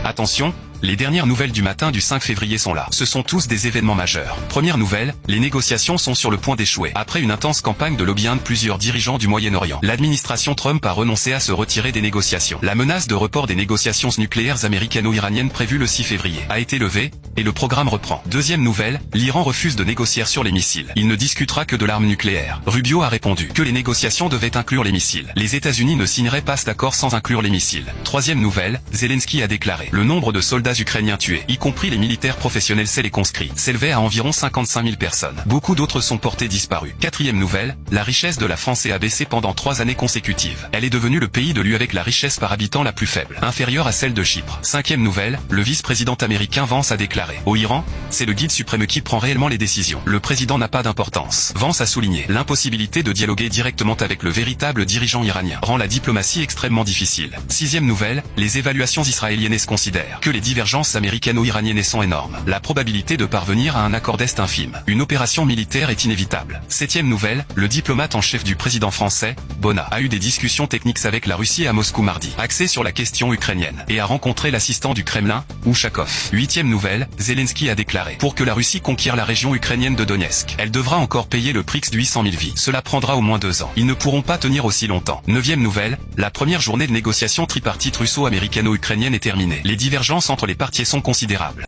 Attention, les dernières nouvelles du matin du 5 février sont là. Ce sont tous des événements majeurs. Première nouvelle, les négociations sont sur le point d'échouer. Après une intense campagne de lobbying de plusieurs dirigeants du Moyen-Orient, l'administration Trump a renoncé à se retirer des négociations. La menace de report des négociations nucléaires américano-iraniennes prévues le 6 février a été levée, et le programme reprend. Deuxième nouvelle, l'Iran refuse de négocier sur les missiles. Il ne discutera que de l'arme nucléaire. Rubio a répondu que les négociations devaient inclure les missiles. Les États-Unis ne signeraient pas cet accord sans inclure les missiles. Troisième nouvelle, Zelensky a déclaré le nombre de soldats ukrainiens tués, y compris les militaires professionnels et conscrits, s'élevait à environ 55 000 personnes. Beaucoup d'autres sont portés disparus. Quatrième nouvelle, la richesse de la France a baissé pendant 3 années consécutives. Elle est devenue le pays de l'UE avec la richesse par habitant la plus faible, inférieure à celle de Chypre. Cinquième nouvelle, le vice-président américain Vance a déclaré au Iran, c'est le guide suprême qui prend réellement les décisions. Le président n'a pas d'importance. Vance a souligné l'impossibilité de dialoguer directement avec le véritable dirigeant iranien rend la diplomatie extrêmement difficile. Sixième nouvelle, les évaluations israéliennes considèrent que les divergences américano-iraniennes sont énormes. La probabilité de parvenir à un accord est infime. Une opération militaire est inévitable. Septième nouvelle, le diplomate en chef du président français, Bona, a eu des discussions techniques avec la Russie à Moscou mardi, axées sur la question ukrainienne, et a rencontré l'assistant du Kremlin, Ushakov. Huitième nouvelle, Zelensky a déclaré pour que la Russie conquiert la région ukrainienne de Donetsk, elle devra encore payer le prix de 800 000 vies. Cela prendra au moins 2 ans. Ils ne pourront pas tenir aussi longtemps. Neuvième nouvelle, la première journée de négociation tripartite russo-américano-ukrainienne est terminée. Les divergences entre les parties sont considérables.